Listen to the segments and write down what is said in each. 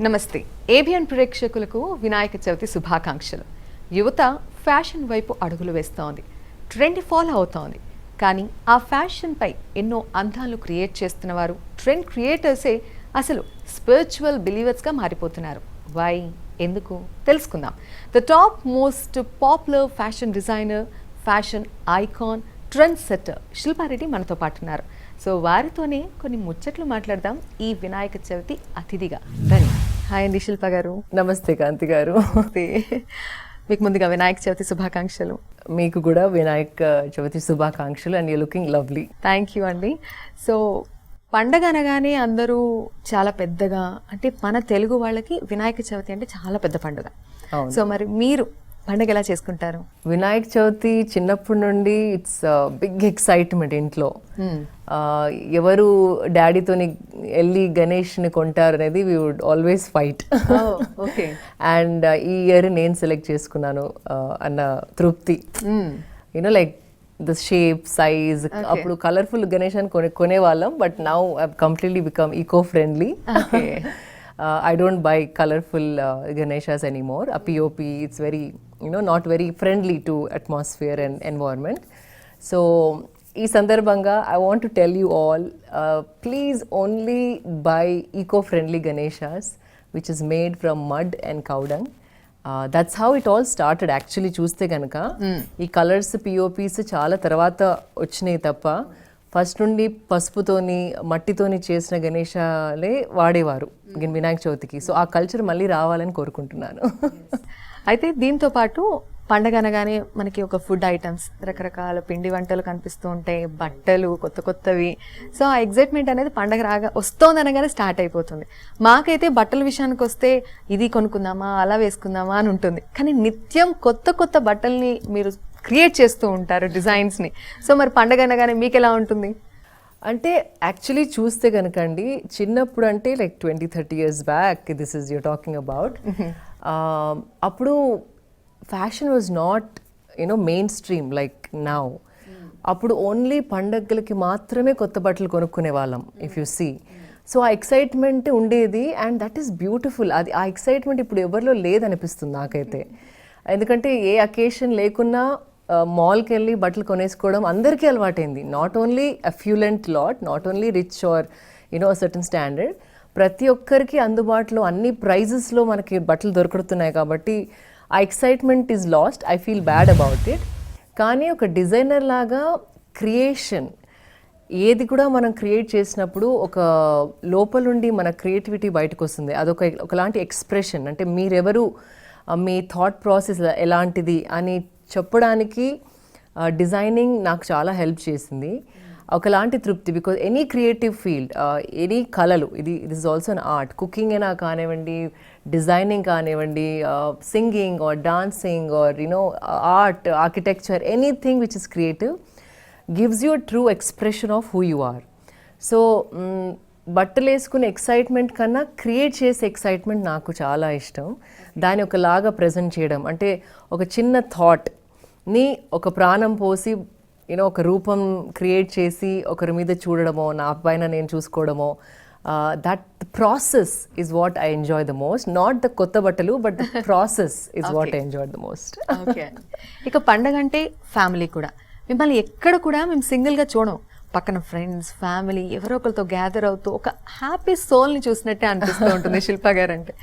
నమస్తే. ఏబిఎన్ ప్రేక్షకులకు వినాయక చవితి శుభాకాంక్షలు. యువత ఫ్యాషన్ వైపు అడుగులు వేస్తోంది, ట్రెండ్ ఫాలో అవుతోంది. కానీ ఆ ఫ్యాషన్పై ఎన్నో అందాలు క్రియేట్ చేస్తున్న వారు ట్రెండ్ క్రియేటర్సే అసలు స్పిరిచువల్ బిలీవర్స్గా మారిపోతున్నారు. వై, ఎందుకు తెలుసుకుందాం. The top most popular fashion designer, fashion icon, trend setter Shilpa Reddy మనతో పాటు ఉన్నారు. సో వారితోనే కొన్ని ముచ్చట్లు మాట్లాడదాం ఈ వినాయక చవితి అతిథిగా. రండి. హాయ్ అండి శిల్ప గారు. నమస్తే కాంతి గారు. మీకు ముందుగా వినాయక చవితి శుభాకాంక్షలు. మీకు కూడా వినాయక చవితి శుభాకాంక్షలు. And you looking lovely. Thank you అండి. సో పండగ అనగానే అందరూ చాలా పెద్దగా, అంటే మన తెలుగు వాళ్ళకి వినాయక చవితి అంటే చాలా పెద్ద పండుగ. సో మరి మీరు పండగ ఎలా చేసుకుంటారు? వినాయక చవితి చిన్నప్పటి నుండి ఇట్స్ బిగ్ ఎక్సైట్మెంట్ ఇంట్లో. ఎవరు డాడీతోని వెళ్ళి గణేష్ని కొంటారు అనేది we would always fight. Okay. And ఈ ఇయర్ నేను సెలెక్ట్ చేసుకున్నాను అన్న తృప్తి. You know like the shape, size. అప్పుడు కలర్ఫుల్ గణేష్ అని కొనేవాళ్ళం, but now I completely become eco friendly. I don't buy colorful Ganeshas anymore. A POP, it's very, not very friendly to atmosphere and environment. So, ee sandarbhanga, I want to tell you all, please only buy eco-friendly Ganeshas, which is made from mud and cow dung. That's how it all started actually. చూస్తే కనుక ఈ colours, పిఓపీస్ చాలా తర్వాత వచ్చినాయి తప్ప first నుండి పసుపుతోని, మట్టితోని చేసిన గణేశాలే వాడేవారు వినాయక చవితికి. సో ఆ కల్చర్ మళ్ళీ రావాలని కోరుకుంటున్నాను. అయితే దీంతో పాటు పండగ అనగానే మనకి ఒక ఫుడ్ ఐటమ్స్, రకరకాల పిండి వంటలు కనిపిస్తూ ఉంటాయి, బట్టలు కొత్త కొత్తవి. సో ఆ ఎగ్జైట్మెంట్ అనేది పండగ వస్తోంది అనగానే స్టార్ట్ అయిపోతుంది. మాకైతే బట్టల విషయానికి వస్తే ఇది కొనుక్కుందామా, అలా వేసుకుందామా అని ఉంటుంది. కానీ నిత్యం కొత్త కొత్త బట్టల్ని మీరు క్రియేట్ చేస్తూ ఉంటారు, డిజైన్స్ని. సో మరి పండగ అనగానే మీకు ఎలా ఉంటుంది? అంటే యాక్చువల్లీ చూస్తే కనుకండి, చిన్నప్పుడు అంటే like 20-30 years back this is you're talking about, అప్పుడు fashion was not mainstream like now. అప్పుడు ఓన్లీ పండగలకి మాత్రమే కొత్త బట్టలు కొనుక్కునే వాళ్ళం, ఇఫ్ యు సీ. సో ఆ ఎక్సైట్మెంట్ ఉండేది, అండ్ దట్ ఈస్ బ్యూటిఫుల్. అది ఆ ఎక్సైట్మెంట్ ఇప్పుడు ఎవరిలో లేదనిపిస్తుంది నాకైతే. ఎందుకంటే ఏ అకేషన్ లేకున్నా మాల్కి వెళ్ళి బట్టలు కొనేసుకోవడం అందరికీ అలవాటైంది. Not only affluent lot, not only rich or certain standard, ప్రతి ఒక్కరికి అందుబాటులో అన్ని ప్రైజెస్లో మనకి బట్టలు దొరుకుతున్నాయి. కాబట్టి ఆ excitement is lost. I feel bad about it. కానీ ఒక డిజైనర్ లాగా క్రియేషన్ ఏది కూడా మనం క్రియేట్ చేసినప్పుడు ఒక లోపలుండి మన క్రియేటివిటీ బయటకు వస్తుంది. ఒకలాంటి ఎక్స్ప్రెషన్. అంటే మీరెవరు, మీ థాట్ ప్రాసెస్ ఎలాంటిది అని చెప్పడానికి డిజైనింగ్ నాకు చాలా హెల్ప్ చేసింది. ఒకలాంటి తృప్తి. Because any creative field, any కళలు, this is also an art. Cooking అయినా కానివ్వండి, డిజైనింగ్ కానివ్వండి, singing or dancing or art, architecture, anything which is creative gives you true expression of who you are. So బట్టలు వేసుకునే excitement కన్నా create చేసే excitement నాకు చాలా ఇష్టం. దాన్ని ఒకలాగా ప్రజెంట్ చేయడం, అంటే ఒక చిన్న థాట్ని ఒక ప్రాణం పోసి ఒక రూపం క్రియేట్ చేసి ఒకరి మీద చూడడమో, నా పైన నేను చూసుకోవడమో, that process is what I enjoy the most. Not the కొత్త బట్టలు, but the process is what I enjoy the most. Okay. ఇక పండగ అంటే ఫ్యామిలీ కూడా. మిమ్మల్ని ఎక్కడ కూడా మేము సింగిల్గా చూడం. పక్కన ఫ్రెండ్స్, ఫ్యామిలీ ఎవరో ఒకరితో గ్యాదర్ అవుతూ ఒక హ్యాపీ సోల్ని చూసినట్టే అనిపిస్తూ ఉంటుంది శిల్పా గారు అంటే.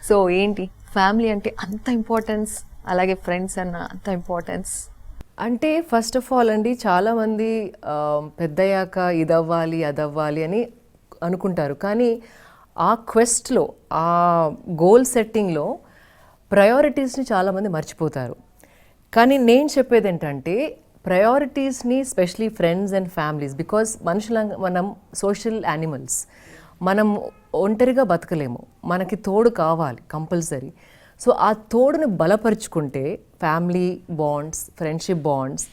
సో ఏంటి ఫ్యామిలీ అంటే అంత ఇంపార్టెన్స్, అలాగే ఫ్రెండ్స్ అన్న అంత ఇంపార్టెన్స్? అంటే ఫస్ట్ ఆఫ్ ఆల్ అండి, చాలామంది పెద్దయ్యాక ఇదవ్వాలి అదవ్వాలి అని అనుకుంటారు. కానీ ఆ క్వెస్ట్లో, ఆ గోల్ సెట్టింగ్లో ప్రయారిటీస్ని చాలామంది మర్చిపోతారు. కానీ నేను చెప్పేది ఏంటంటే, ప్రయారిటీస్ని, specially friends and families, because మనం సోషల్ యానిమల్స్. మనం ఒంటరిగా బతకలేము, మనకి తోడు కావాలి కంపల్సరీ. సో ఆ తోడుని బలపరుచుకుంటే, ఫ్యామిలీ బాండ్స్, ఫ్రెండ్షిప్ బాండ్స్,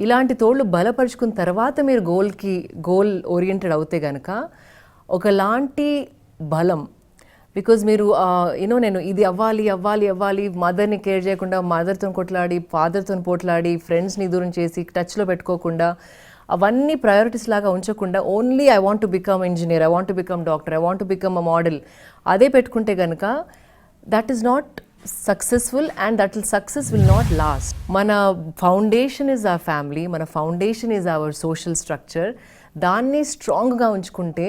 ఇలాంటి తోడులు బలపరుచుకున్న తర్వాత మీరు గోల్ ఓరియంటెడ్ అవుతే కనుక ఒకలాంటి బలం. బికాజ్ మీరు నేను ఇది అవ్వాలి, మదర్ని కేర్ చేయకుండా, మదర్తో కొట్లాడి, ఫాదర్తో పోట్లాడి, ఫ్రెండ్స్ని దూరం చేసి, టచ్లో పెట్టుకోకుండా అవన్నీ ప్రయారిటీస్ లాగా ఉంచకుండా only I want to become engineer, I want to become doctor, I want to become a model, అదే పెట్టుకుంటే కనుక that is not successful and that success will not last. మన ఫౌండేషన్ ఈజ్ అవర్ ఫ్యామిలీ, మన foundation is our social structure. దాన్ని స్ట్రాంగ్గా ఉంచుకుంటే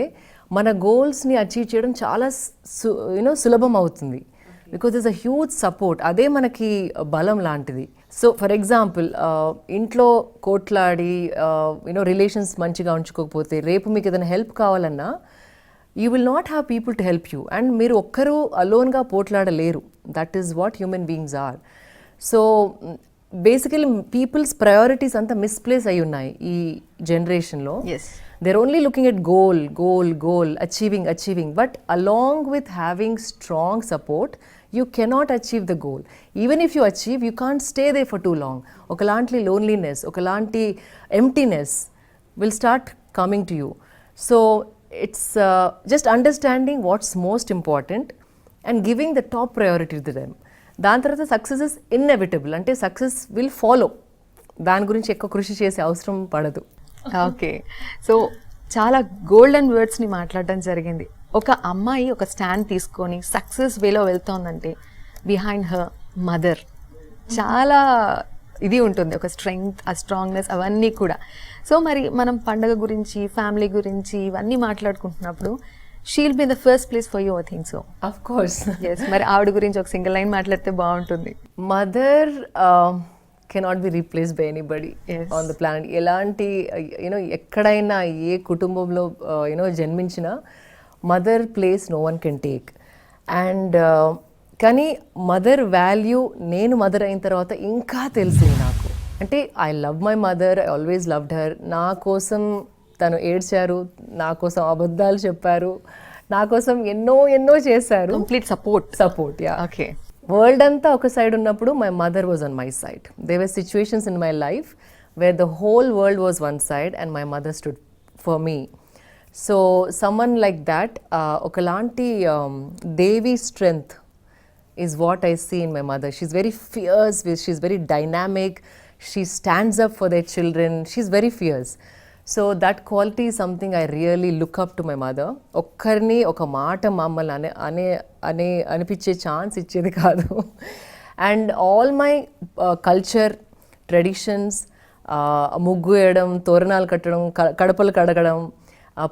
మన గోల్స్ని achieve చేయడం చాలా సులభం అవుతుంది. Because is a huge support, అదే మనకి బలం లాంటిది. సో ఫర్ ఎగ్జాంపుల్ ఇంట్లో కోట్లాడి రిలేషన్స్ మంచిగా ఉంచుకోకపోతే రేపు మీకు ఏదైనా హెల్ప్ కావాలన్నా you will not have people to help you, and మీరు ఒక్కరు అలోన్గా పోట్లాడలేరు. That is what human beings are. So basically people's priorities అంతా మిస్ప్లేస్ అయి ఉన్నాయి ఈ జనరేషన్లో. They're only looking at goal, achieving. But along with having strong support, you cannot achieve the goal. Even if you achieve, you can't stay there for too long. Okalanti loneliness, okalanti emptiness will start coming to you. So it's just understanding what's most important and giving the top priority to them. దాని తర్వాత success is inevitable, అంటే success will follow. దాని గురించి ఎక్కువ కృషి చేసే అవసరం పడదు. ఓకే, సో చాలా గోల్డెన్ వర్డ్స్ని మాట్లాడడం జరిగింది. ఒక అమ్మాయి ఒక స్టాండ్ తీసుకొని సక్సెస్ వేలో వెళ్తోందంటే బిహైండ్ హర్ మదర్ చాలా ఇది ఉంటుంది, ఒక స్ట్రెంగ్త్, ఆ స్ట్రాంగ్నెస్, అవన్నీ కూడా. సో మరి మనం పండగ గురించి, ఫ్యామిలీ గురించి ఇవన్నీ మాట్లాడుకుంటున్నప్పుడు she'll be the first place for you, I think so. Of course. Yes, మరి ఆవిడ గురించి ఒక సింగిల్ లైన్ మాట్లాడితే బాగుంటుంది. Mother cannot be replaced by anybody on the planet. ఎలాంటి ఎక్కడైనా ఏ కుటుంబంలో జన్మించిన mother place no one can take. And కానీ మదర్ వాల్యూ నేను మదర్ అయిన తర్వాత ఇంకా తెలిసింది నాకు. అంటే I love my mother, I always loved her. నా కోసం తను ఏడ్చారు, నా కోసం అబద్ధాలు చెప్పారు, నా కోసం ఎన్నో చేశారు. Complete support. Yeah, okay. World అంతా ఒక సైడ్ ఉన్నప్పుడు my mother was on my side. There were situations in my life where the whole world was one side and my mother stood for me. So someone like that, ఒకలాంటి దేవి strength is what I see in my mother. She's very fierce, she's very dynamic, she stands up for their children, she's very fierce. So that quality is something I really look up to my mother. ఒక్కరిని ఒక మాట మమ్మల్ని అనిపించే chance ఇచ్చేది కాదు. And all my culture, traditions, ముగ్గు వేయడం, తోరణాలు కట్టడం, కడపలు కడగడం,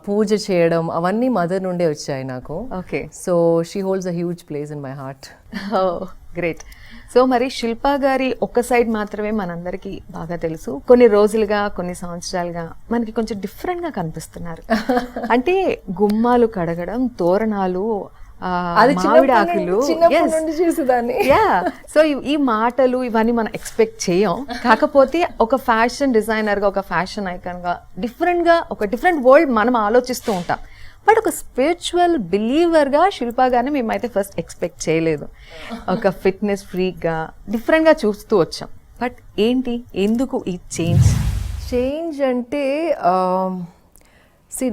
పూజ చేయడం, అవన్నీ మదర్ నుండే వచ్చాయి నాకు. Okay, so she holds a huge place in my heart. Great. So మరి శిల్ప గారి ఒక సైడ్ మాత్రమే మనందరికీ బాగా తెలుసు. కొన్ని రోజులుగా, కొన్ని సంవత్సరాలుగా మనకి కొంచెం డిఫరెంట్గా కనిపిస్తున్నారు. అంటే గుమ్మాలు కడగడం, తోరణాలు, మామిడాకులు. సో ఈ మాటలు ఇవన్నీ మనం ఎక్స్పెక్ట్ చేయం. కాకపోతే ఒక ఫ్యాషన్ డిజైనర్గా, ఒక ఫ్యాషన్ ఐకాన్గా ఒక డిఫరెంట్ వరల్డ్ మనం ఆలోచిస్తూ ఉంటాం. బట్ ఒక స్పిరిచువల్ బిలీవర్గా శిల్ప గారిని మేమైతే ఫస్ట్ ఎక్స్పెక్ట్ చేయలేదు. ఒక ఫిట్నెస్ ఫ్రీక్గా డిఫరెంట్గా చూస్తూ వచ్చాం. బట్ ఏంటి, ఎందుకు ఈ చేంజ్ అంటే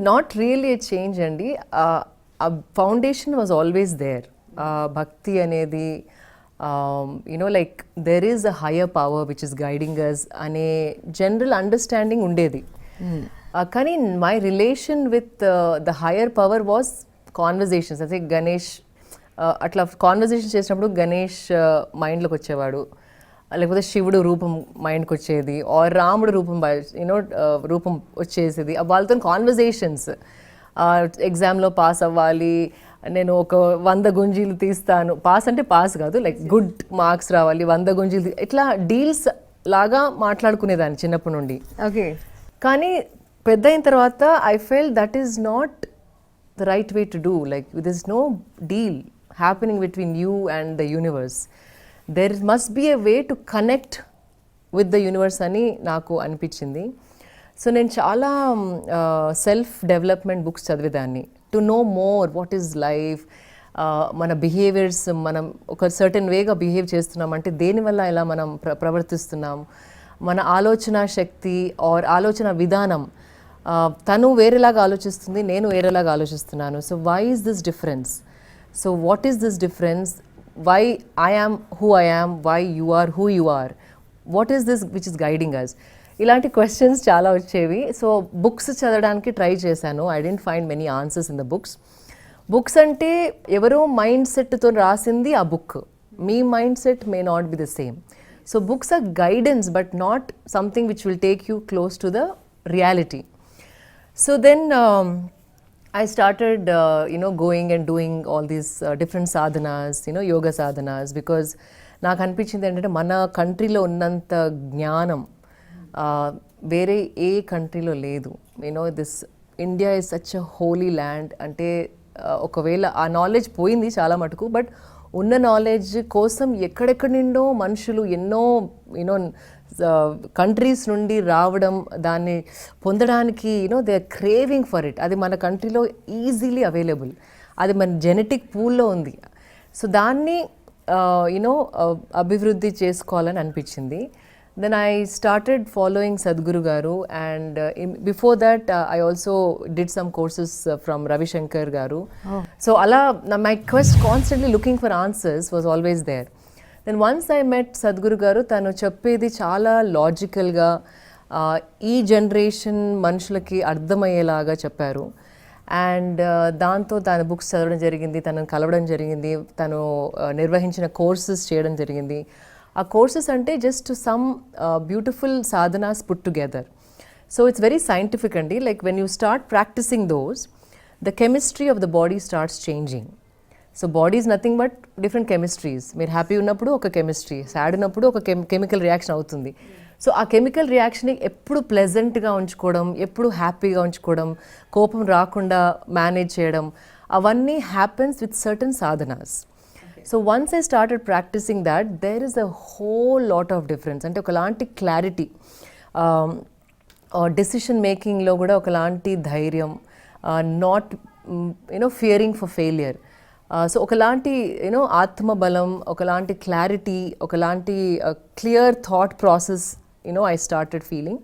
నాట్ రియల్లీ ఏ చేంజ్ అండి. Foundation was always there. భక్తి అనేది like there is a higher power which is guiding us అనే జనరల్ అండర్స్టాండింగ్ ఉండేది. కానీ my relation with the higher power was conversations. అదే గణేష్ అట్లా కాన్వర్జేషన్ చేసినప్పుడు గణేష్ మైండ్లోకి వచ్చేవాడు, లేకపోతే శివుడు రూపం మైండ్కి వచ్చేది, ఆర్ రాముడు రూపం వచ్చేసేది. వాళ్ళతో కాన్వర్జేషన్స్, ఎగ్జామ్లో పాస్ అవ్వాలి, నేను ఒక 100 గుంజీలు తీస్తాను, పాస్ అంటే పాస్ కాదు, లైక్ గుడ్ మార్క్స్ రావాలి, 100 గుంజీలు, ఇట్లా డీల్స్ లాగా మాట్లాడుకునేదాన్ని చిన్నప్పటి నుండి. ఓకే. కానీ పెద్ద అయిన తర్వాత I felt that is not the right way to do. Like there is no deal happening between you and the universe. There must be a way to connect with the universe అని నాకు అనిపించింది. So నేను చాలా self development books చదివేదాన్ని to know more what is life. మన behaviours, మనం ఒక certain వేగా behave చేస్తున్నామంటే దేనివల్ల ఇలా మనం ప్రవర్తిస్తున్నాం, మన ఆలోచన శక్తి ఆర్ ఆలోచన విధానం, తను వేరేలాగా ఆలోచిస్తుంది, నేను వేరేలాగా ఆలోచిస్తున్నాను. So why is this difference? So what is this difference? Why I am who I am, why you are who you are, what is this which is guiding us? ఇలాంటి క్వశ్చన్స్ చాలా వచ్చేవి. సో బుక్స్ చదవడానికి try చేశాను. I didn't find many answers in the books. Books అంటే ఎవరో mind సెట్తో రాసింది ఆ బుక్. మీ mind set may not be the same. So books are guidance but not something which will take you close to the reality. So then I started, going and doing all these different sadhanas, yoga sadhanas, because నాకు అనిపించింది ఏంటంటే మన కంట్రీలో ఉన్నంత జ్ఞానం వేరే ఏ కంట్రీలో లేదు. This India is such a Holi land. అంటే ఒకవేళ ఆ నాలెడ్జ్ పోయింది చాలా మటుకు, బట్ ఉన్న నాలెడ్జ్ కోసం ఎక్కడెక్కడి నుండో మనుషులు ఎన్నో కంట్రీస్ నుండి రావడం, దాన్ని పొందడానికి they are craving for it. అది మన కంట్రీలో ఈజీలీ అవైలబుల్, అది మన జెనెటిక్ పూల్లో ఉంది. సో దాన్ని అభివృద్ధి చేసుకోవాలని అనిపించింది. Then I started following Sadhguru garu, and before that I also did some courses from Ravi Shankar garu. So అలా my quest constantly looking for answers was always there. Then once I met Sadhguru garu, తను చెప్పేది చాలా లాజికల్గా ఈ జనరేషన్ మనుషులకి అర్థమయ్యేలాగా చెప్పారు. అండ్ దాంతో తన బుక్స్ చదవడం జరిగింది, తనను కలవడం జరిగింది, తను నిర్వహించిన కోర్సెస్ చేయడం జరిగింది. ఆ కోర్సెస్ అంటే just some beautiful sadhanas put together. So it's very scientific అండి. Like when you start practising those, the chemistry of the body starts changing. So body is nothing but different chemistries. మీరు happy ఉన్నప్పుడు ఒక chemistry, sad ఉన్నప్పుడు ఒక chemical reaction అవుతుంది. So ఆ కెమికల్ రియాక్షన్ని ఎప్పుడు ప్లెజెంట్గా ఉంచుకోవడం, ఎప్పుడు హ్యాపీగా ఉంచుకోవడం, కోపం రాకుండా మేనేజ్ చేయడం, అవన్నీ happens with certain sadhanas. So once I started practising that, there is a whole lot of difference. అంటే ఒకలాంటి క్లారిటీ, డెసిషన్ మేకింగ్లో కూడా ఒకలాంటి ధైర్యం, not fearing for failure. So ఒకలాంటి ఆత్మబలం, ఒకలాంటి క్లారిటీ, ఒకలాంటి clear thought process I started feeling.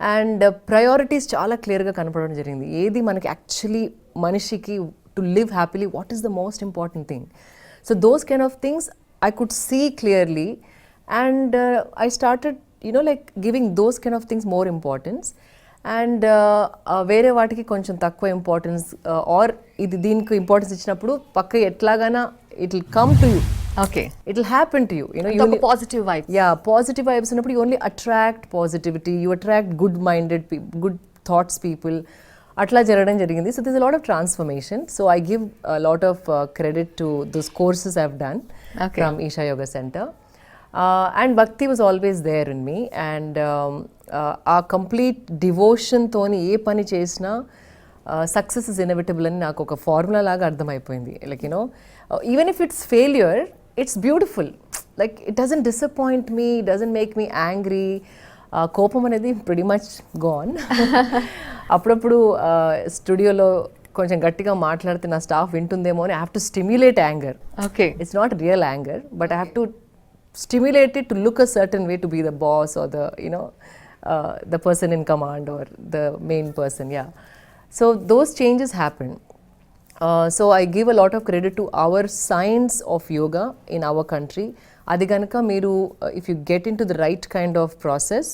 And priorities చాలా క్లియర్గా కనపడడం జరిగింది. ఏది మనకి యాక్చువల్లీ మనిషికి to live happily, what is the most important thing. So those kind of things I could see clearly, and I started giving those kind of things more importance, and వేరే వాటికి కొంచెం తక్కువ ఇంపార్టెన్స్, ఆర్ ఇది దీనికి importance ఇచ్చినప్పుడు పక్క ఎట్లాగానా it will come to you. Okay, it will happen to you. Positive vibes. Positive vibes ఉన్నప్పుడు you only attract positivity, you attract good minded good thoughts people. అట్లా జరగడం జరిగింది. So this a lot of transformation. So I give lot of credit to those courses I have done from Isha Yoga centre. And bhakti was always there in me. And ఆ complete డివోషన్తోని ఏ పని చేసినా success is inevitable అని నాకు ఒక formula లాగా అర్థమైపోయింది. Like even if it's failure, it's beautiful. Like it doesn't disappoint me, doesn't make me angry. కోపం అనేది ప్రిటీ మచ్ గాన్. అప్పుడప్పుడు స్టూడియోలో కొంచెం గట్టిగా మాట్లాడితే నా స్టాఫ్ వింటుందేమో అని I have to stimulate anger. Okay, it's not real anger, but I have to stimulate it to look a certain way to be the boss or the person in command or the main person. Yeah, so those changes happen. So I give a lot of credit to our science of yoga in our country. అది కనుక మీరు if you get into the right kind of process,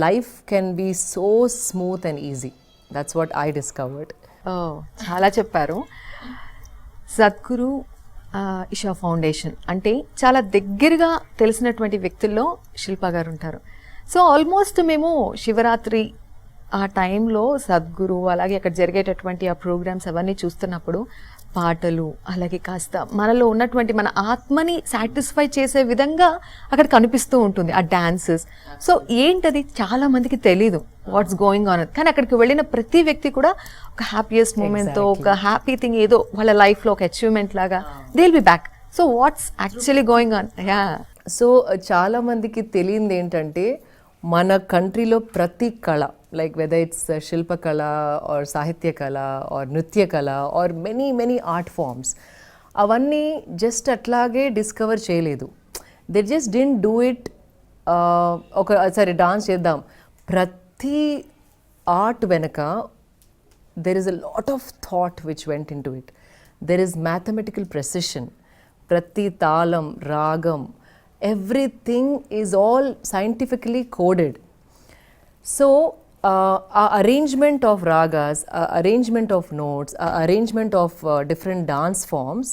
life can be so smooth and easy. That's what I discovered. చాలా చెప్పారు. Sadhguru Isha foundation అంటే చాలా దగ్గరగా తెలిసినటువంటి వ్యక్తుల్లో శిల్ప గారు ఉంటారు. సో ఆల్మోస్ట్ మేము శివరాత్రి ఆ టైంలో సద్గురు, అలాగే అక్కడ జరిగేటటువంటి ఆ ప్రోగ్రామ్స్ అవన్నీ చూస్తున్నప్పుడు పాటలు, అలాగే కాస్త మనలో ఉన్నటువంటి మన ఆత్మని సాటిస్ఫై చేసే విధంగా అక్కడ కనిపిస్తూ ఉంటుంది ఆ డాన్సెస్. సో ఏంటది చాలా మందికి తెలీదు వాట్స్ గోయింగ్ ఆన్. కానీ అక్కడికి వెళ్ళిన ప్రతి వ్యక్తి కూడా ఒక హ్యాపీయెస్ట్ మూమెంట్తో, ఒక హ్యాపీ థింగ్ ఏదో వాళ్ళ లైఫ్లో ఒక అచీవ్మెంట్ లాగా they will be back. So what's actually going on? Yeah, so చాలా మందికి తెలియంది ఏంటంటే మన కంట్రీలో ప్రతి కళ, like whether it's శిల్పకళ or సాహిత్య కళ or నృత్య కళ or many art forms, అవన్నీ జస్ట్ అట్లాగే డిస్కవర్ చేయలేదు. They just didn't do it. సరే డాన్స్ చేద్దాం, ప్రతి ఆర్ట్ వెనక there is a lot of thought which went into it. There is mathematical precision. ప్రతి తాళం, రాగం, everything is all scientifically coded. So, our arrangement of ragas, arrangement of notes, arrangement of different dance forms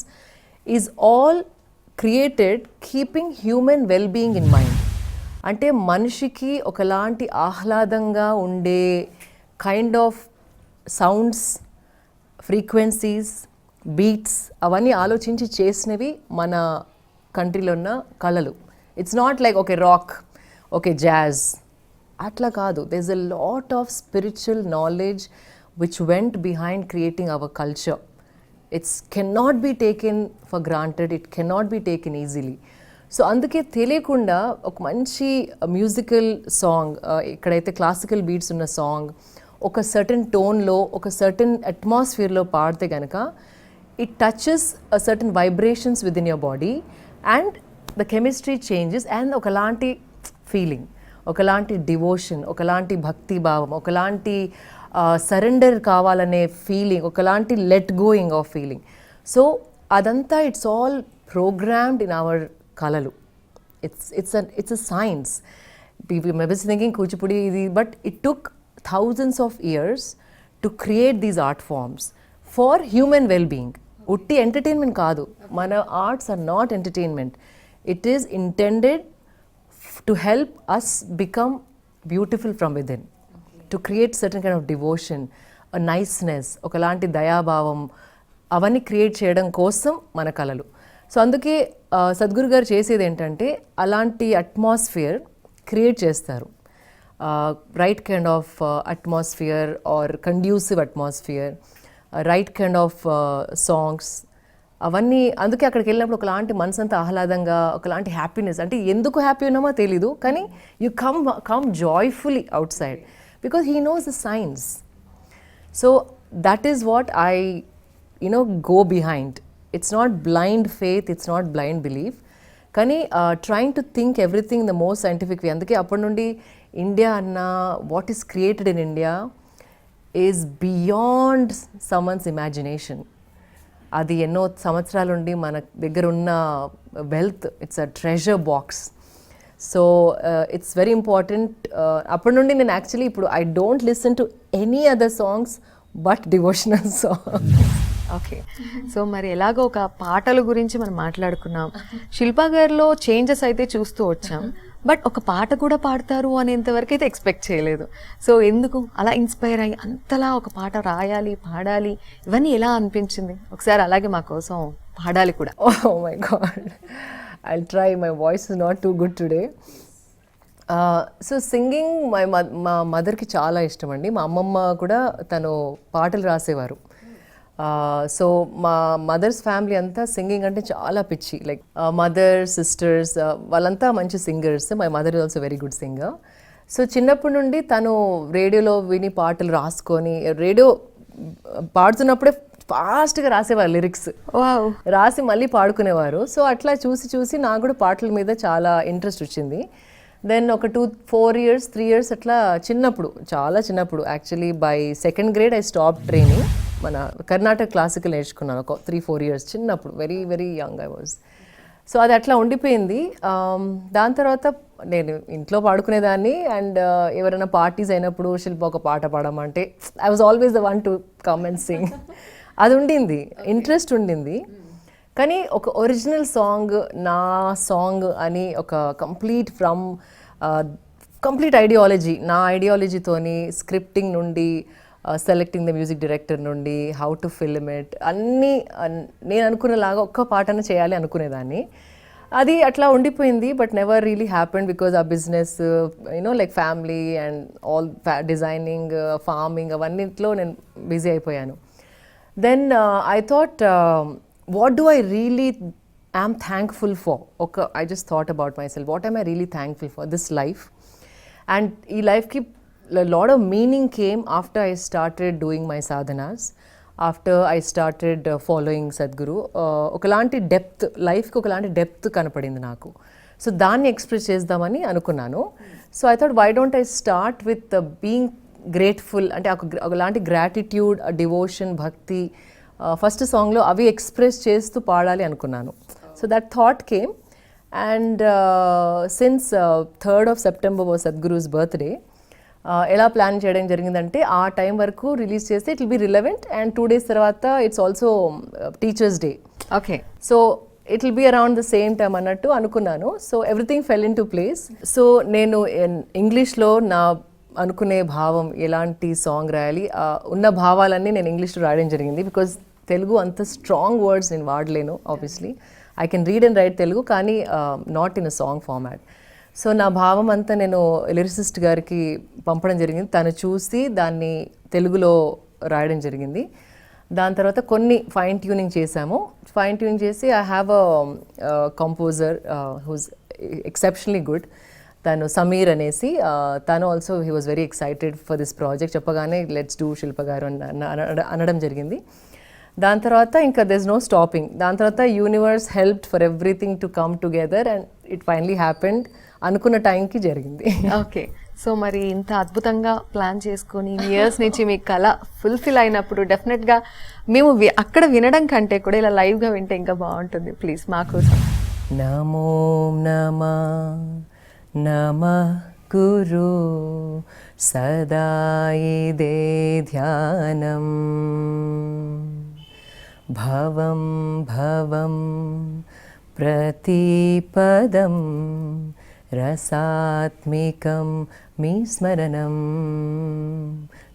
is all created keeping human well-being in mind. అంటే మనిషికి ఒకలాంటి ఆహ్లాదంగా ఉండే kind of sounds, frequencies, beats అవన్నీ ఆలోచించి చేసినవి మన కంట్రీలో ఉన్న కళలు. It's not like okay rock, okay jazz, అట్లా కాదు. There is a lot of spiritual knowledge which went behind creating our culture. It's cannot be taken for granted, it cannot be taken easily. So అందుకే తెలియకుండా ఒక మంచి musical song, ఇక్కడైతే classical beats ఉన్న song ఒక certain టోన్లో, ఒక certain అట్మాస్ఫియర్లో పాడితే కనుక it touches a certain vibrations within your body and the chemistry changes and ఒకలాంటి ఫీలింగ్, ఒకలాంటి డివోషన్, ఒకలాంటి భక్తి భావం, ఒకలాంటి సరెండర్ కావాలనే ఫీలింగ్, ఒకలాంటి let going of feeling. So అదంతా it's all programmed in our కళలు. It's a science. maybe thinking Kuchipudi ఇది, but it took thousands of years to create these art forms for human well-being. ఉట్టి entertainment కాదు, మన arts are not entertainment. It is intended to help us become beautiful from within, to create certain kind of devotion, niceness, ఒకలాంటి దయాభావం, అవన్నీ create చేయడం కోసం మన కళలు. సో అందుకే సద్గురు గారు చేసేది ఏంటంటే అలాంటి అట్మాస్ఫియర్ క్రియేట్ చేస్తారు. Right kind of atmosphere or conducive atmosphere, right kind of songs, అవన్నీ. అందుకే అక్కడికి వెళ్ళినప్పుడు ఒకలాంటి మనసంతా ఆహ్లాదంగా, ఒకలాంటి హ్యాపీనెస్. అంటే ఎందుకు హ్యాపీ ఉన్నామో తెలీదు, కానీ you come joyfully outside because he knows the science. So that is what I go behind. It's not blind faith, it's not blind belief, కానీ trying to think everything the most scientific way. అందుకే అప్పటి నుండి India అన్న, what is created in India is beyond someone's imagination. అది ఎన్నో సంవత్సరాల నుండి మన దగ్గర ఉన్న wealth, it's a treasure box. So it's very important. అప్పటి నుండి నేను యాక్చువల్లీ ఇప్పుడు I don't listen to any other songs but devotional songs. Okay, so మరి ఎలాగో ఒక పాటల గురించి మనం మాట్లాడుకున్నాం. శిల్పా గారిలో చేంజెస్ అయితే చూస్తూ వచ్చాం, బట్ ఒక పాట కూడా పాడతారు అనేంతవరకు అయితే ఎక్స్పెక్ట్ చేయలేదు. సో ఎందుకు అలా ఇన్స్పైర్ అయ్యి అంతలా ఒక పాట రాయాలి, పాడాలి, ఇవన్నీ ఎలా అనిపించింది? ఒకసారి అలాగే మా కోసం పాడాలి కూడా. Oh my God, I'll try. My voice is not too good today. So singing మా మదర్కి చాలా ఇష్టం అండి. మా అమ్మమ్మ కూడా తను పాటలు రాసేవారు. సో మా మదర్స్ ఫ్యామిలీ అంతా సింగింగ్ అంటే చాలా పిచ్చి. లైక్ మదర్, సిస్టర్స్ వాళ్ళంతా మంచి singers. My mother is also very good singer. So చిన్నప్పటి నుండి తను రేడియోలో విని పాటలు రాసుకొని, రేడియో పాడుతున్నప్పుడే ఫాస్ట్గా రాసేవారు లిరిక్స్, రాసి మళ్ళీ పాడుకునేవారు. సో అట్లా చూసి చూసి నాకు కూడా పాటల మీద చాలా ఇంట్రెస్ట్ వచ్చింది. దెన్ ఒక 3 years అట్లా చిన్నప్పుడు, చాలా చిన్నప్పుడు, actually by 2nd grade I stop training. మన కర్ణాటక క్లాసికల్ నేర్చుకున్నాను ఒక 3-4 years చిన్నప్పుడు, very very young I was. So అది అట్లా ఉండిపోయింది. దాని తర్వాత నేను ఇంట్లో పాడుకునేదాన్ని. అండ్ ఎవరైనా పార్టీస్ అయినప్పుడు శిల్ప ఒక పాట పాడమంటే I was always the one to come and sing. అది ఉండింది, ఇంట్రెస్ట్ ఉండింది. కానీ ఒక ఒరిజినల్ సాంగ్, నా సాంగ్ అని ఒక కంప్లీట్ ఐడియాలజీ, నా ఐడియాలజీతోని స్క్రిప్టింగ్ నుండి, సెలెక్టింగ్ ద మ్యూజిక్ డైరెక్టర్ నుండి, హౌ టు ఫిల్మ్ ఇట్, అన్నీ నేను అనుకునేలాగా ఒక్క పాటను చేయాలి అనుకునేదాన్ని. అది అట్లా ఉండిపోయింది. But never really happened because ఆ business, like family and all designing, farming అవన్నిట్లో నేను బిజీ అయిపోయాను. Then I thought, what do I really am thankful for? Okay, I just thought about myself. What am I really thankful for? This life. And ee life ki a lot of meaning came after I started doing my sadhanas, after I started following Sadhguru. Okalanti depth, life ki okalanti depth kanapadindi naku. So danni express chesdamani anukunnanu. So I thought, why don't I start with being grateful, ante okalanti gratitude, devotion, bhakti, first సాంగ్లో అవి express చేస్తూ పాడాలి అనుకున్నాను. So that thought came. And since 3rd of September was Sadhguru's birthday, ఎలా plan చేయడం జరిగిందంటే ఆ time వరకు రిలీజ్ చేస్తే it will be relevant and 2 days తర్వాత it's also teachers day. Okay. So it will be around the same time అన్నట్టు అనుకున్నాను. So everything fell in to place. So నేను ఇంగ్లీష్లో నా అనుకునే భావం ఎలాంటి సాంగ్ రాయాలి ఉన్న భావాలన్నీ నేను ఇంగ్లీష్లో రాయడం జరిగింది. బికాజ్ తెలుగు అంత స్ట్రాంగ్ వర్డ్స్ నేను వాడలేను. Obviously I can read and write Telugu, కానీ not in a song format. So నా భావం అంతా నేను లిరిసిస్ట్ గారికి పంపడం జరిగింది. తను చూసి దాన్ని తెలుగులో రాయడం జరిగింది. దాని తర్వాత కొన్ని ఫైన్ ట్యూనింగ్ చేశాము. ఫైన్ ట్యూనింగ్ చేసి I have a composer whose exceptionally good. తను సమీర్ అనేసి, తను also he was very excited for this project. చెప్పగానే లెట్స్ డూ శిల్ప గారు అనడం జరిగింది. దాని తర్వాత ఇంకా దెర్ ఇస్ నో స్టాపింగ్. దాని తర్వాత universe helped for everything to come together and it finally happened. అనుకున్న టైంకి జరిగింది. ఓకే. సో మరి ఇంత అద్భుతంగా ప్లాన్ చేసుకొని ఇయర్స్ నుంచి మీ కళ ఫుల్ఫిల్ అయినప్పుడు డెఫినెట్గా మేము అక్కడ వినడం కంటే కూడా ఇలా లైవ్గా వింటే ఇంకా బాగుంటుంది. ప్లీజ్ మా కోసం. నమో నమ నమ గురు సదా ఇదే ధ్యానం భవం భవం ప్రతిపదం రసాత్మికం మీ స్మరణం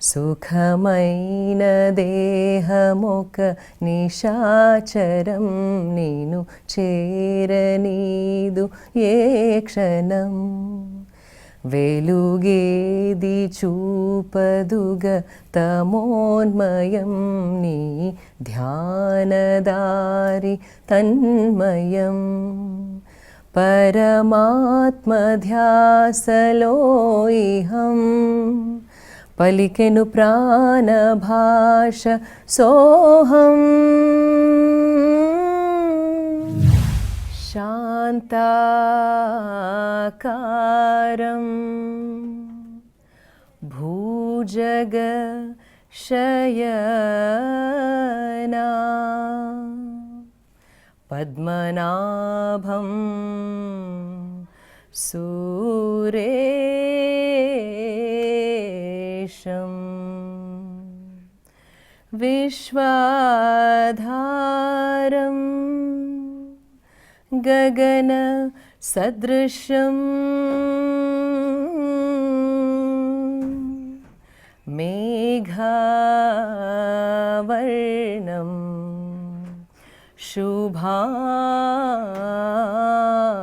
సుఖమైన దేహమొక నిశాచరం నేను చేరనీదు ఏ క్షణం వెలుగేది చూపదుగ తమోన్మయం నీ ధ్యానదారి తన్మయం పరమాత్మధ్యాసలో ఇహం పలికెను ప్రాణభాష సోహం శాంతాకారం భూజగ శయనా పద్మనాభం సురేశం విశ్వాధారం గగన సదృశం మేఘావర్ణం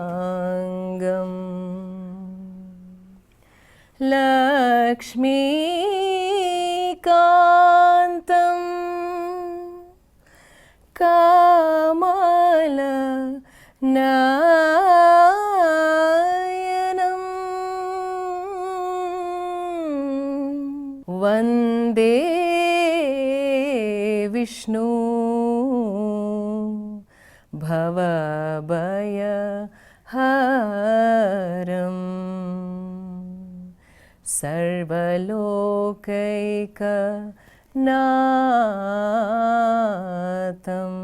శుభాంగం లక్ష్మీకాంతం కమల నయనం వందే విష్ణు భవభయహరం సర్వలోకైకనాథం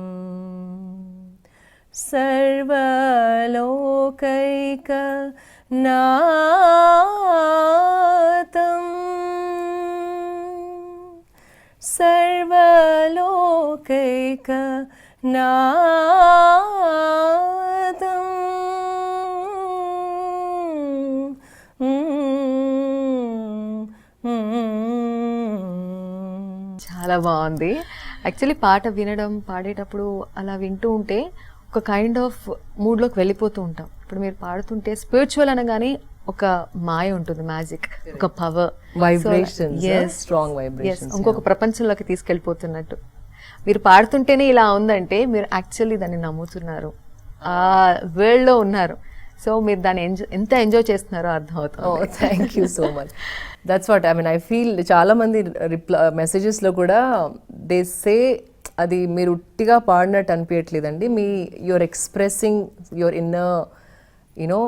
సర్వలోకైకనాథం సర్వలోకైకనాథం చాలా బాగుంది. యాక్చువల్లీ పాట వినడం పాడేటప్పుడు అలా వింటూ ఉంటే ఒక కైండ్ ఆఫ్ మూడ్లోకి వెళ్ళిపోతూ ఉంటాం. ఇప్పుడు మీరు పాడుతుంటే స్పిరిచువల్ అనగానే ఒక మాయ ఉంటుంది, మ్యాజిక్, ఒక పవర్, వైబ్రేషన్స్, స్ట్రాంగ్ వైబ్రేషన్స్, ఇంకొక ప్రపంచంలోకి తీసుకెళ్ళిపోతున్నట్టు. మీరు పాడుతుంటేనే ఇలా ఉందంటే మీరు యాక్చువల్లీ దాన్ని నమ్ముతున్నారు, ఆ వరల్డ్లో ఉన్నారు. సో మీరు దాన్ని ఎంత ఎంజాయ్ చేస్తున్నారో అర్థం అవుతుంది. Thank you so much. That's what I mean. I feel చాలా మంది మెసేజెస్లో కూడా దే సే అది మీరు ఉట్టిగా పాడినట్టు అనిపించట్లేదండి, మీ you're expressing your inner you know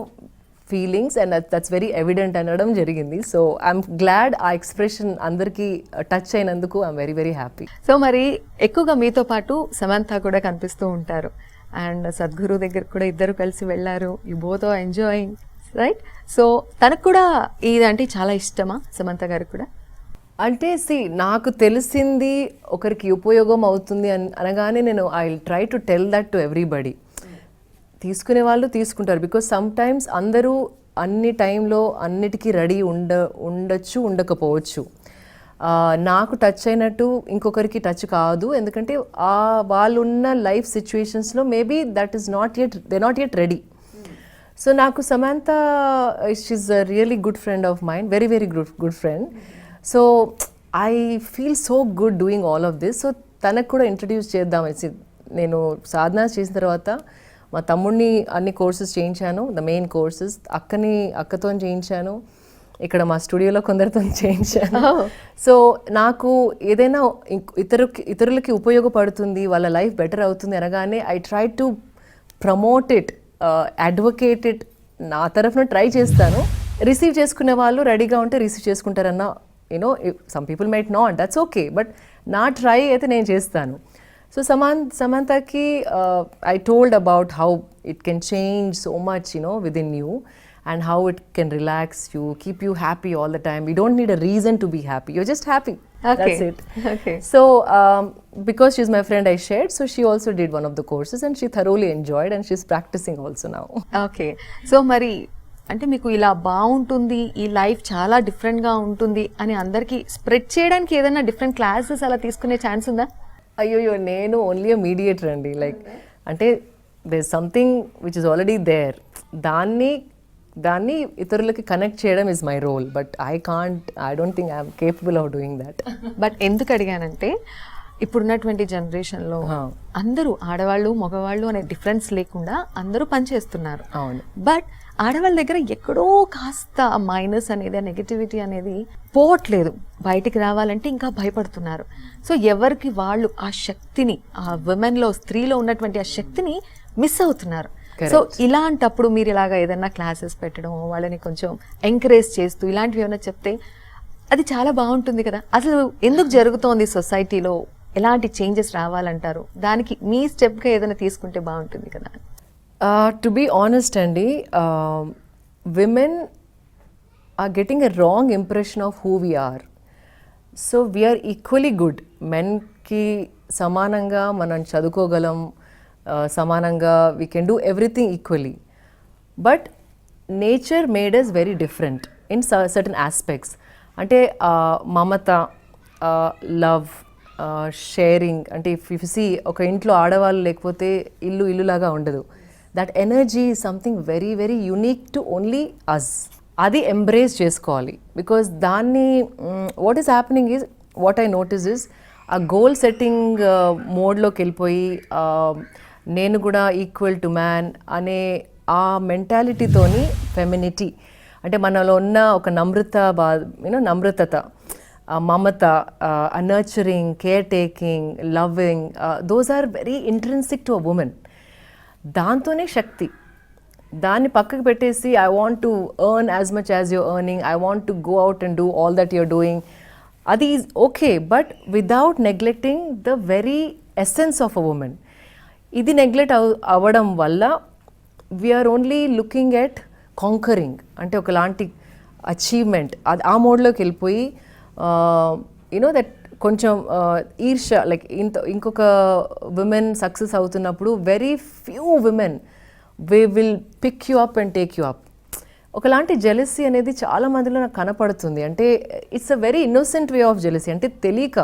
feelings and that's very evident అనడం జరిగింది. సో ఐఎమ్ గ్లాడ్ ఆ ఎక్స్ప్రెషన్ అందరికీ టచ్ అయినందుకు I'm very very happy. So మరి ఎక్కువగా మీతో పాటు సమంత కూడా కనిపిస్తూ ఉంటారు అండ్ సద్గురు దగ్గర కూడా ఇద్దరు కలిసి వెళ్ళారు. You both are enjoying. Right. So తనకు కూడా ఇదంటే చాలా ఇష్టమా, సమంత గారికి కూడా? అంటే నాకు తెలిసింది ఒకరికి ఉపయోగం అవుతుంది అనగానే నేను I try to tell that to everybody. తీసుకునే వాళ్ళు తీసుకుంటారు, బికాజ్ సమ్ టైమ్స్ అందరూ అన్ని టైంలో అన్నిటికీ రెడీ ఉండొచ్చు, ఉండకపోవచ్చు. నాకు టచ్ అయినట్టు ఇంకొకరికి టచ్ కాదు, ఎందుకంటే వాళ్ళు ఉన్న లైఫ్ సిచ్యువేషన్స్లో maybe that is not yet ready. So నాకు Samantha she's a really good friend of mind, very very good friend. So I feel so good doing all of this. So తనకు కూడా ఇంట్రడ్యూస్ చేద్దామని నేను సాధన చేసిన తర్వాత మా తమ్ముడిని అన్ని కోర్సెస్ చేయించాను, ద మెయిన్ కోర్సెస్. అక్కతో చేయించాను, ఇక్కడ మా స్టూడియోలో కొందరితో చేయించాను. సో నాకు ఏదైనా ఇతరులకి ఉపయోగపడుతుంది, వాళ్ళ లైఫ్ బెటర్ అవుతుంది అనగానే I try to promote it, advocate it. నా తరఫున ట్రై చేస్తాను. రిసీవ్ చేసుకునే వాళ్ళు రెడీగా ఉంటే రిసీవ్ చేసుకుంటారన్న, some people might not, that's okay, but నా ట్రై అయితే నేను చేస్తాను. సో సమంతకి I told about how it can change so much within you, and how it can relax you, keep you happy all the time. You don't need a reason to be happy, you're just happy. Okay. That's it. Okay. So because she's my friend, I shared, so she also did one of the courses and she thoroughly enjoyed, and she's practicing also now. Okay. So మరి అంటే మీకు ఇలా బాగుంటుంది, ఈ life చాలా డిఫరెంట్గా ఉంటుంది అని అందరికీ స్ప్రెడ్ చేయడానికి ఏదైనా డిఫరెంట్ క్లాసెస్ అలా తీసుకునే ఛాన్స్ ఉందా? అయ్యో, నేను ఓన్లీ అ మీడియేటర్ అండి. లైక్ అంటే there something which is already there, దాన్ని ఇతరులకి కనెక్ట్ చేయడం is my role, but I don't think I'm capable of doing that. But ఎందుకు అడిగానంటే ఇప్పుడున్నటువంటి జనరేషన్లో అందరూ ఆడవాళ్ళు మగవాళ్ళు అనే డిఫరెన్స్ లేకుండా అందరూ పనిచేస్తున్నారు. అవును. బట్ ఆడవాళ్ళ దగ్గర ఎక్కడో కాస్త మైనస్ అనేది, నెగటివిటీ అనేది పోవట్లేదు, బయటికి రావాలంటే ఇంకా భయపడుతున్నారు. సో ఎవరికి వాళ్ళు ఆ శక్తిని, ఆ విమెన్లో, స్త్రీలో ఉన్నటువంటి ఆ శక్తిని మిస్ అవుతున్నారు. సో ఇలాంటప్పుడు మీరు ఇలాగా ఏదైనా క్లాసెస్ పెట్టడం, వాళ్ళని కొంచెం ఎంకరేజ్ చేస్తూ ఇలాంటివి ఏమైనా చెప్తే అది చాలా బాగుంటుంది కదా. అసలు ఎందుకు జరుగుతోంది సొసైటీలో, ఎలాంటి చేంజెస్ రావాలంటారు? దానికి మీ స్టెప్గా ఏదైనా తీసుకుంటే బాగుంటుంది కదా. To be honest, Andy, women are getting a wrong impression of who we are. So we are equally good. Men ki samananga manan chadukogalam, samananga we can do everything equally. But nature made us very different in certain aspects. Ante mamata, love, sharing. అంటే if you see ఒక ఇంట్లో ఆడవాళ్ళు లేకపోతే ఇల్లు లాగా ఉండదు. That energy is something very very unique to only us. అది embrace చేసుకోవాలి. బికాస్ దాన్ని what is happening is, what I notice is, ఆ గోల్ సెట్టింగ్ మోడ్లోకి వెళ్ళిపోయి నేను కూడా ఈక్వల్ టు మ్యాన్ అనే ఆ మెంటాలిటీతోని ఫెమినిటీ, అంటే మనలో ఉన్న ఒక నమ్రతత, mamata, nurturing, caretaking, loving, those are very intrinsic to a woman. దాంతోనే శక్తి. దాన్ని పక్కకు పెట్టేసి I want to earn as much as you're earning, I want to go out and do all that you're doing, అది is okay, but without neglecting the very essence of a woman. ఇది neglect అవ్వడం వల్ల we're only looking at conquering, అంటే ఒకలాంటి achievement, అది ఆ మోడ్లోకి వెళ్ళిపోయి దట్ కొంచెం ఈర్ష, లైక్ ఇంకొక విమెన్ సక్సెస్ అవుతున్నప్పుడు very few women will pick you up and take you up. ఒకలాంటి జెలసీ అనేది చాలా మందిలో నాకు కనపడుతుంది. అంటే it's a very innocent way of jealousy, అంటే తెలియక.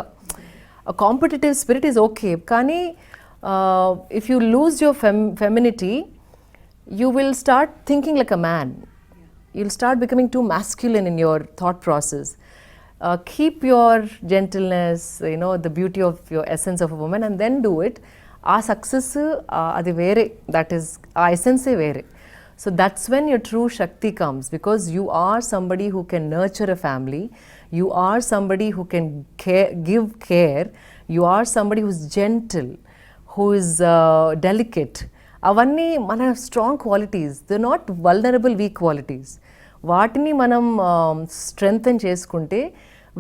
కాంపిటేటివ్ స్పిరిట్ ఈజ్ ఓకే, కానీ if you lose your femininity you will start thinking like a man. You'll start becoming too masculine in your thought process. Keep your gentleness, the beauty of your essence of a woman, and then do it. Our success, adi vere, that is, our essence vere. So that's when your true Shakti comes, because you are somebody who can nurture a family. You are somebody who can give care. You are somebody who's gentle, who is delicate. అవన్నీ మన strong qualities, the not vulnerable weak qualities. వాటిని మనం strengthen చేసుకుంటే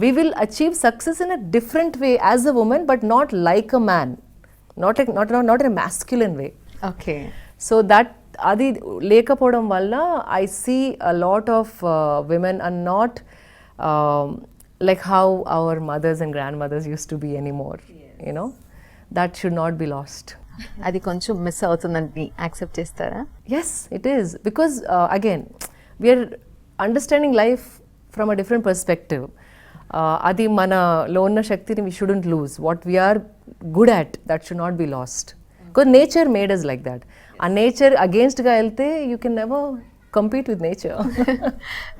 we will achieve success in a different way as a woman, but not like a man, not in a masculine way. Okay. So that అది లేకపోవడం వల్ల I see a lot of women are not like how our mothers and grandmothers used to be anymore. You know, that should not be lost. అది కొంచెం miss అవుతుందని accept చేస్తారా? Yes, it is, because again we are understanding life from a different perspective. Adi mana lo unna shaktini we shouldn't lose. What we are good at, that should not be lost, because nature made us like that. A nature against ga elte you can never compete with nature.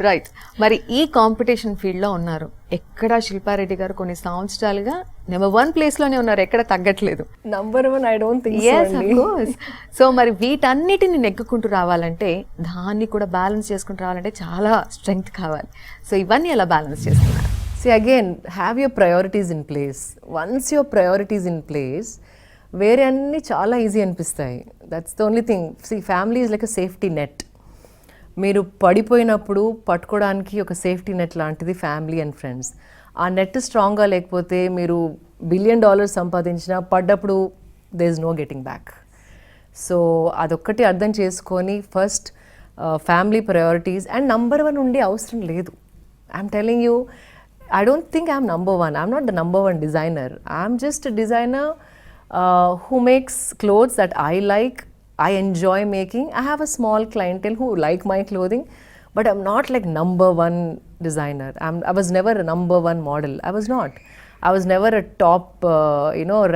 Right. మరి ఈ competition ఫీల్డ్లో ఉన్నారు, ఎక్కడ శిల్పారెడ్డి గారు కొన్ని సంవత్సరాలుగా number 1 ప్లేస్లోనే ఉన్నారు, ఎక్కడ తగ్గట్లేదు. Number 1 I don't think so. Yes, of course. So మరి వీటన్నిటిని నెగ్గుకుంటూ రావాలంటే, దాన్ని కూడా బ్యాలెన్స్ చేసుకుంటూ రావాలంటే చాలా స్ట్రెంగ్త్ కావాలి. సో ఇవన్నీ ఎలా బ్యాలెన్స్ చేస్తున్నారు? See, again, have your priorities in place. Once your priorities in place, వేరే అన్ని చాలా ఈజీ అనిపిస్తాయి. That's the only thing. See, family is like a safety net. మీరు పడిపోయినప్పుడు పట్టుకోవడానికి ఒక సేఫ్టీ నెట్ లాంటిది ఫ్యామిలీ అండ్ ఫ్రెండ్స్. ఆ నెట్ స్ట్రాంగ్గా లేకపోతే మీరు $1 బిలియన్ సంపాదించినా పడ్డప్పుడు there is no getting back. So అదొక్కటి అర్థం చేసుకొని first family priorities and number 1 ఉండే అవసరం లేదు. I'm telling you, I don't think I'm number 1. I'm not the number 1 designer. I'm just a designer who makes clothes that I like. I enjoy making. I have a small clientele who like my clothing, but I'm not like number 1 designer. I was never a number 1 model. I was not. I was never a top,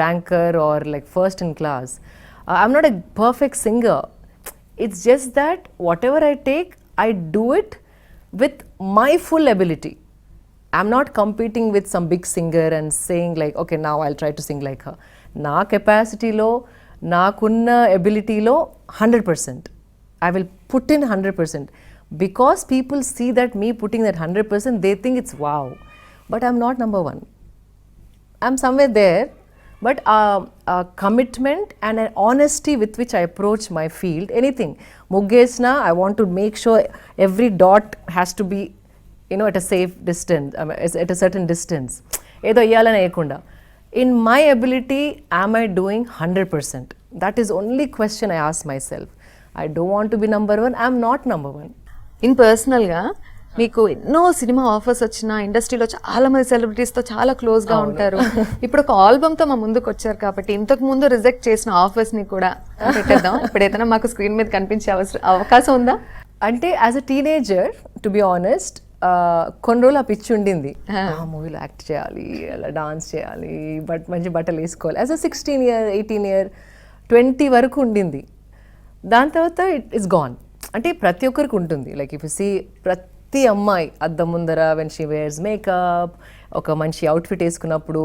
ranker or like first in class. I'm not a perfect singer. It's just that whatever I take, I do it with my full ability. I'm not competing with some big singer and saying like, okay, now I'll try to sing like her. Na capacity lo, నాకున్న ఎబిలిటీలో 100%. I will put in 100%. Because people see that me putting that 100%, they think it's wow. But I'm not number 1. I'm somewhere there. But a commitment and an honesty with which I approach my field, anything. Muggesna, I want to make sure every dot has to be, at a safe distance, at a certain distance. Edo iyalana ekunda. In my ability, am I doing 100%? That is only question I ask myself. I don't want to be number 1. I'm not number 1. In పర్సనల్గా మీకు ఎన్నో cinema offers వచ్చిన ఇండస్ట్రీలో చాలా మంది సెలబ్రిటీస్తో చాలా క్లోజ్గా ఉంటారు. ఇప్పుడు ఒక ఆల్బమ్తో మా ముందుకు వచ్చారు కాబట్టి ఇంతకు ముందు రిజెక్ట్ చేసిన ఆఫర్స్ని కూడా పెట్టేద్దాం. ఇప్పుడు ఏదైనా మాకు స్క్రీన్ మీద కనిపించే అవకాశం ఉందా? అంటే as a teenager, to be honest, కొన్ని రోజులు ఆ పిచ్చి ఉండింది. ఆ మూవీలో యాక్ట్ చేయాలి, అలా డాన్స్ చేయాలి, మంచి బట్టలు వేసుకోవాలి. యాజ్ అ 16 year, 18 year, 20 వరకు ఉండింది. దాని తర్వాత ఇట్స్ గాన్. అంటే ప్రతి ఒక్కరికి ఉంటుంది. లైక్ ఇఫ్ యు సీ, ప్రతి అమ్మాయి అద్దం ముందర వెన్ షీ వేర్స్ మేకప్, ఒక మంచి అవుట్ఫిట్ వేసుకున్నప్పుడు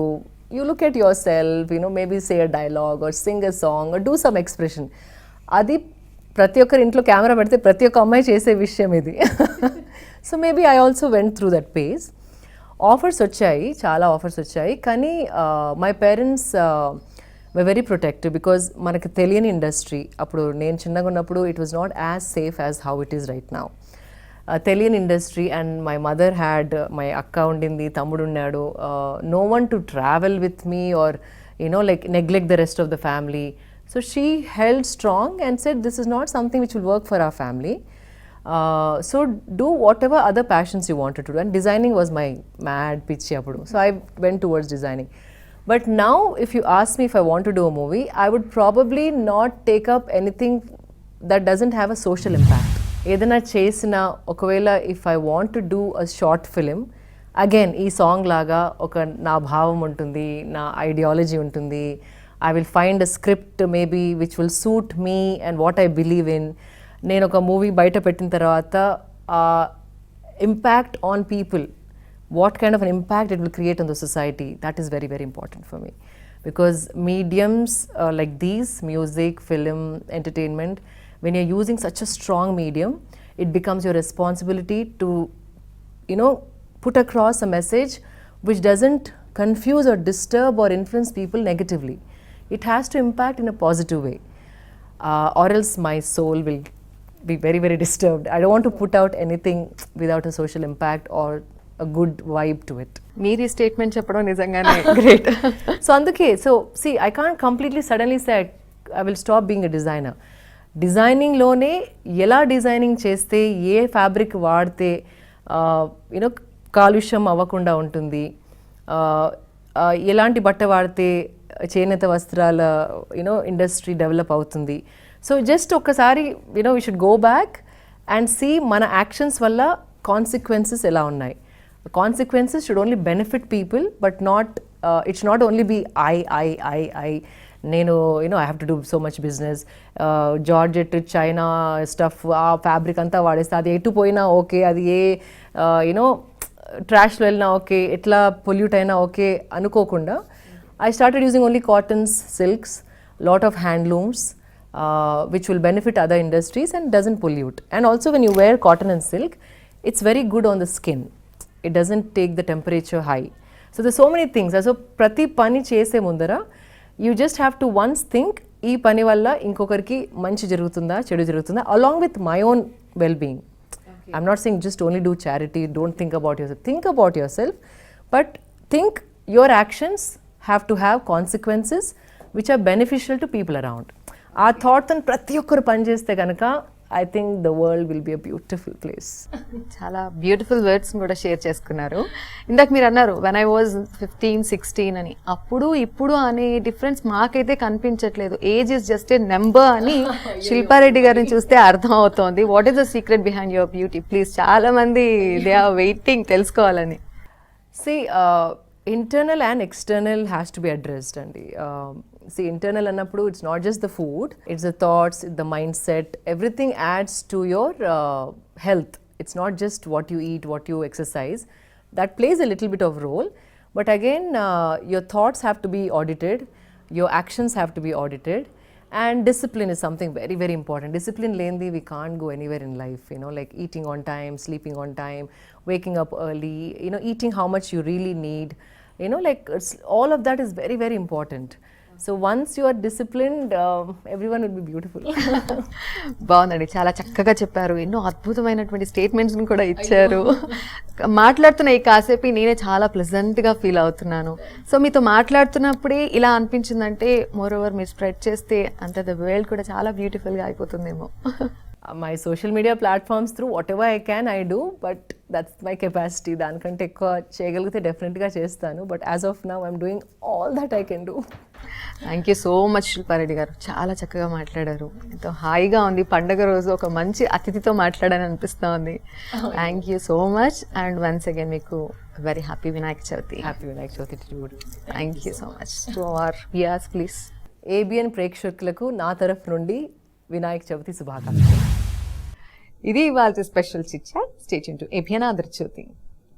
you look at your self, maybe say a dialogue or Singh a song or do some expression. అది ప్రతి ఒక్కరి ఇంట్లో కెమెరా పెడితే ప్రతి ఒక్క అమ్మాయి చేసే విషయం ఇది. So maybe I also went through that phase. Offers వచ్చాయి, చాలా ఆఫర్స్ వచ్చాయి. కానీ my parents were very protective, because మనకి తెలియని ఇండస్ట్రీ. అప్పుడు నేను చిన్నగా ఉన్నప్పుడు it was not as safe as how it is right now. తెలియని industry. And my mother had, my అక్క ఉండింది, తమ్ముడు ఉన్నాడు. No one to travel with me or like neglect the rest of the family. So she held strong and said, this is not something which will work for our family. So do whatever other passions you wanted to do. And designing was my mad pitch appudu. So I went towards designing. But now if you ask me if I want to do a movie, I would probably not take up anything that doesn't have a social impact. Edana chesina okavela, if I want to do a short film, again ee song laga oka na bhavam untundi, na ideology untundi. I will find a script maybe which will suit me and what I believe in. నేను ఒక movie బయట పెట్టిన తర్వాత impact on people, what kind of an impact it will create on the society, that is very very important for me. Because mediums like these, music, film, entertainment, when you're using such a strong medium, it becomes your responsibility to put across a message which doesn't confuse or disturb or influence people negatively. It has to impact in a positive way, or else my soul will be very very disturbed. I don't want to put out anything without a social impact or a good vibe to it. మీరు ఈ statement చెప్పడం నిజంగానే great. So అందుకే, so see, I can't completely suddenly say I will stop being a designer. డిజైనింగ్లోనే ఎలా designing చేస్తే ఏ fabric వాడితే you know కాలుష్యం అవ్వకుండా ఉంటుంది, ఎలాంటి బట్ట వాడితే చేనేత వస్త్రాల ఇండస్ట్రీ డెవలప్ అవుతుంది. సో జస్ట్ ఒక్కసారి we should go back and see మన యాక్షన్స్ వల్ల కాన్సిక్వెన్సెస్ ఎలా ఉన్నాయి. Consequences should only benefit people but not it's not only be I నేను I have to do so much business. Georgette China stuff ఆ fabric అంతా వాడేస్తే అది ఎటు పోయినా ఓకే, అది ఏ ట్రాష్లో వెళ్ళినా ఓకే, ఎట్లా పొల్యూట్ అయినా ఓకే అనుకోకుండా I started using only cottons, silks, lot of handlooms, which will benefit other industries and doesn't pollute. And also when you wear cotton and silk, it's very good on the skin. It doesn't take the temperature high. So there's so many things. So prati pani chese mundara, you just have to once think, ee pani valla inkokariki manchi jarugutunda, chedu jarugutunda, along with my own well-being. Okay. I'm not saying just only do charity, don't think about yourself. Think about yourself, but think your actions have to have consequences which are beneficial to people around. ఆ థాట్తో ప్రతి ఒక్కరు పనిచేస్తే కనుక I think the world will be a beautiful place. చాలా beautiful words కూడా share చేసుకున్నారు. ఇందాక మీరు అన్నారు వెన్ ఐ వాజ్ 15-16 అని, అప్పుడు ఇప్పుడు అనే డిఫరెన్స్ మాకైతే కనిపించట్లేదు. Age is just a number అని శిల్పారెడ్డి గారిని చూస్తే అర్థం అవుతోంది. What is the secret behind your beauty? Please, చాలా మంది దే ఆర్ వెయిటింగ్ తెలుసుకోవాలని. Internal and external has to be addressed andi. See, internal annappudu it's not just the food, it's the thoughts, the mindset, everything adds to your health. It's not just what you eat, what you exercise. That plays a little bit of role, but again your thoughts have to be audited, your actions have to be audited, and discipline is something very very important. Discipline lendi we can't go anywhere in life, like eating on time, sleeping on time, waking up early, eating how much you really need, like all of that is very very important. So once you are disciplined, everyone will be beautiful. బాగుందండి, చాలా చక్కగా చెప్పారు. ఎన్నో అద్భుతమైనటువంటి స్టేట్మెంట్స్ని కూడా ఇచ్చారు. మాట్లాడుతున్న ఈ కాసేపు నేనే చాలా ప్లెజెంట్గా ఫీల్ అవుతున్నాను. సో మీతో మాట్లాడుతున్నప్పుడే ఇలా అనిపించిందంటే మోర్ ఓవర్ మీరు స్ప్రెడ్ చేస్తే అంత ద వరల్డ్ కూడా చాలా బ్యూటిఫుల్గా అయిపోతుందేమో. My social media platforms, through whatever I can I do, but that's my capacity. దానికంటే ఎక్కువ చేయగలిగితే డెఫినెట్గా చేస్తాను, but as of now I'm doing all that I can do. Thank you so much Shilpa Reddy గారు, చాలా చక్కగా మాట్లాడారు. ఎంతో హాయిగా ఉంది. పండగ రోజు ఒక మంచి అతిథితో మాట్లాడని అనిపిస్తూ ఉంది. Thank you so much and once again మీకు very happy Vinayaka Chavithi. Happy Vinayaka Chavithi to you. Thank you so much. To our viewers please. ABN ప్రేక్షకులకు నా తరఫు నుండి వినాయక చవితి శుభాకాంక్షలు. ఇది ఇవాళ special chit chat. Stay tune to ABN Andhra Jyothi.